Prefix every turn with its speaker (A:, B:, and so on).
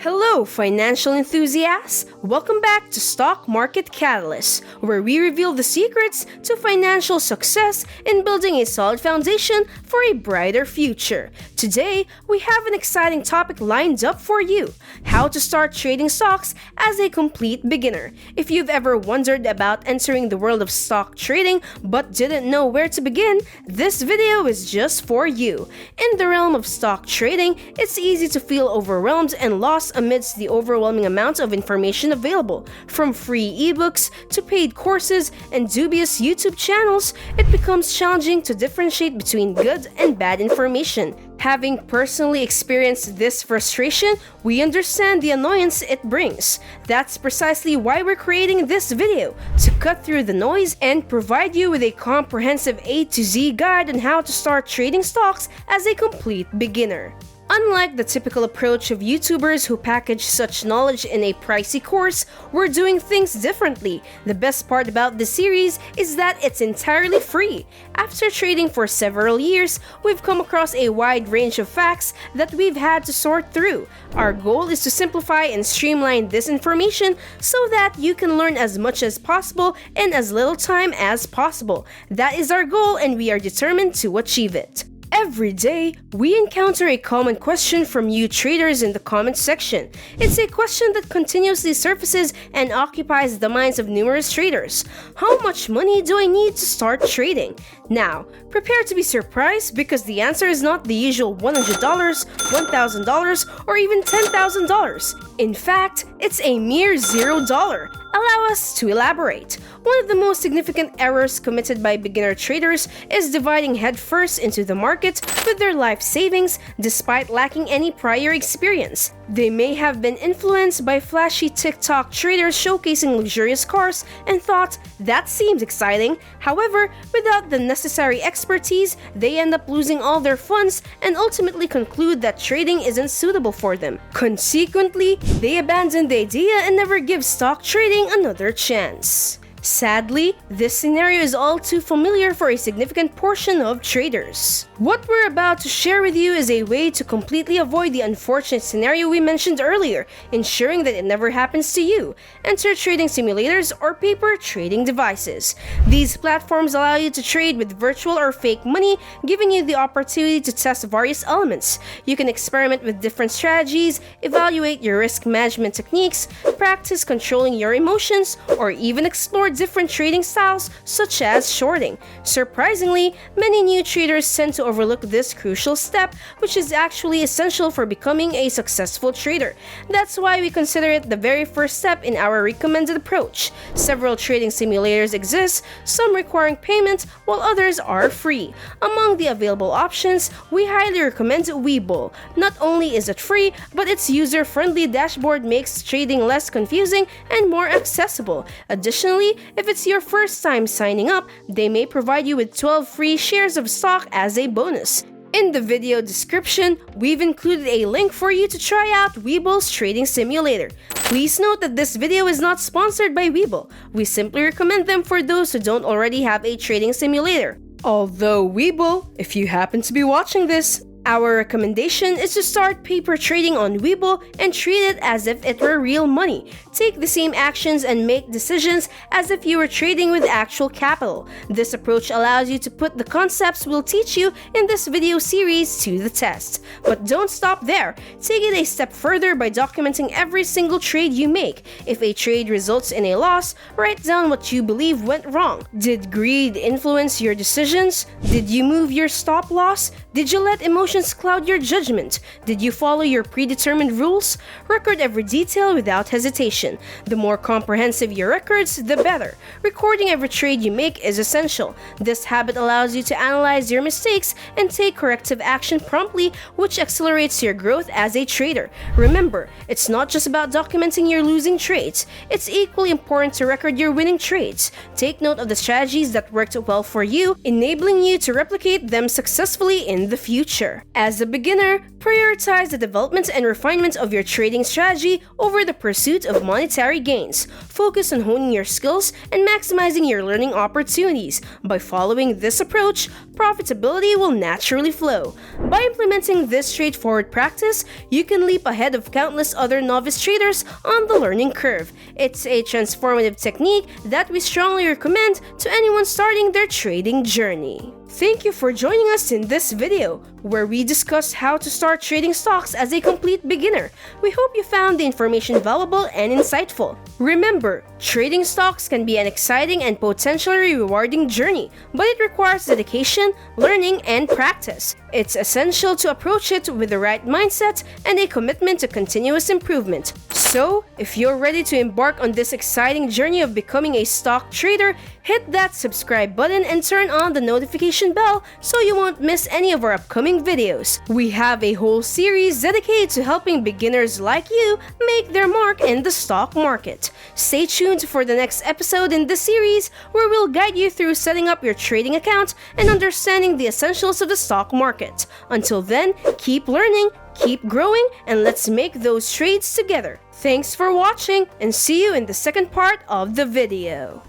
A: Hello, financial enthusiasts! Welcome back to Stock Market Catalyst, where we reveal the secrets to financial success in building a solid foundation for a brighter future. Today, we have an exciting topic lined up for you: how to start trading stocks as a complete beginner. If you've ever wondered about entering the world of stock trading but didn't know where to begin, this video is just for you. In the realm of stock trading, it's easy to feel overwhelmed and lost amidst the overwhelming amount of information available. From free ebooks to paid courses and dubious YouTube channels, it becomes challenging to differentiate between good and bad information. Having personally experienced this frustration, we understand the annoyance it brings. That's precisely why we're creating this video, to cut through the noise and provide you with a comprehensive A to Z guide on how to start trading stocks as a complete beginner. Unlike the typical approach of YouTubers who package such knowledge in a pricey course, we're doing things differently. The best part about this series is that it's entirely free. After trading for several years, we've come across a wide range of facts that we've had to sort through. Our goal is to simplify and streamline this information so that you can learn as much as possible in as little time as possible. That is our goal, and we are determined to achieve it. Every day, we encounter a common question from you traders in the comments section. It's a question that continuously surfaces and occupies the minds of numerous traders. How much money do I need to start trading? Now, prepare to be surprised because the answer is not the usual $100, $1,000, or even $10,000. In fact, it's a mere $0. Allow us to elaborate. One of the most significant errors committed by beginner traders is dividing headfirst into the market with their life savings despite lacking any prior experience. They may have been influenced by flashy TikTok traders showcasing luxurious cars and thought, that seems exciting. However, without the necessary expertise, they end up losing all their funds and ultimately conclude that trading isn't suitable for them. Consequently, they abandon the idea and never give stock trading another chance. Sadly, this scenario is all too familiar for a significant portion of traders. What we're about to share with you is a way to completely avoid the unfortunate scenario we mentioned earlier, ensuring that it never happens to you. Enter trading simulators or paper trading devices. These platforms allow you to trade with virtual or fake money, giving you the opportunity to test various elements. You can experiment with different strategies, evaluate your risk management techniques, practice controlling your emotions, or even explore different trading styles such as shorting. Surprisingly, many new traders tend to overlook this crucial step, which is actually essential for becoming a successful trader. That's why we consider it the very first step in our recommended approach. Several trading simulators exist, some requiring payment while others are free. Among the available options, we highly recommend Webull. Not only is it free, but its user-friendly dashboard makes trading less confusing and more accessible. Additionally, if it's your first time signing up, they may provide you with 12 free shares of stock as a bonus. In the video description, we've included a link for you to try out Webull's trading simulator. Please note that this video is not sponsored by Webull. We simply recommend them for those who don't already have a trading simulator. Although Webull, if you happen to be watching this, our recommendation is to start paper trading on Webull and treat it as if it were real money. Take the same actions and make decisions as if you were trading with actual capital. This approach allows you to put the concepts we'll teach you in this video series to the test. But don't stop there. Take it a step further by documenting every single trade you make. If a trade results in a loss, write down what you believe went wrong. Did greed influence your decisions? Did you move your stop loss? Did you let emotions cloud your judgment? Did you follow your predetermined rules? Record every detail without hesitation. The more comprehensive your records, the better. Recording every trade you make is essential. This habit allows you to analyze your mistakes and take corrective action promptly, which accelerates your growth as a trader. Remember, it's not just about documenting your losing trades. It's equally important to record your winning trades. Take note of the strategies that worked well for you, enabling you to replicate them successfully in in the future. As a beginner, prioritize the development and refinement of your trading strategy over the pursuit of monetary gains. Focus on honing your skills and maximizing your learning opportunities. By following this approach, profitability will naturally flow. By implementing this straightforward practice, you can leap ahead of countless other novice traders on the learning curve. It's a transformative technique that we strongly recommend to anyone starting their trading journey. Thank you for joining us in this video, where we discussed how to start trading stocks as a complete beginner. We hope you found the information valuable and insightful. Remember, trading stocks can be an exciting and potentially rewarding journey, but it requires dedication, learning, and practice. It's essential to approach it with the right mindset and a commitment to continuous improvement. So, if you're ready to embark on this exciting journey of becoming a stock trader, hit that subscribe button and turn on the notification bell so you won't miss any of our upcoming videos. We have a whole series dedicated to helping beginners like you make their mark in the stock market. Stay tuned for the next episode in this series, where we'll guide you through setting up your trading account and understanding the essentials of the stock market. Until then, keep learning, keep growing, and let's make those trades together. Thanks for watching, and see you in the second part of the video.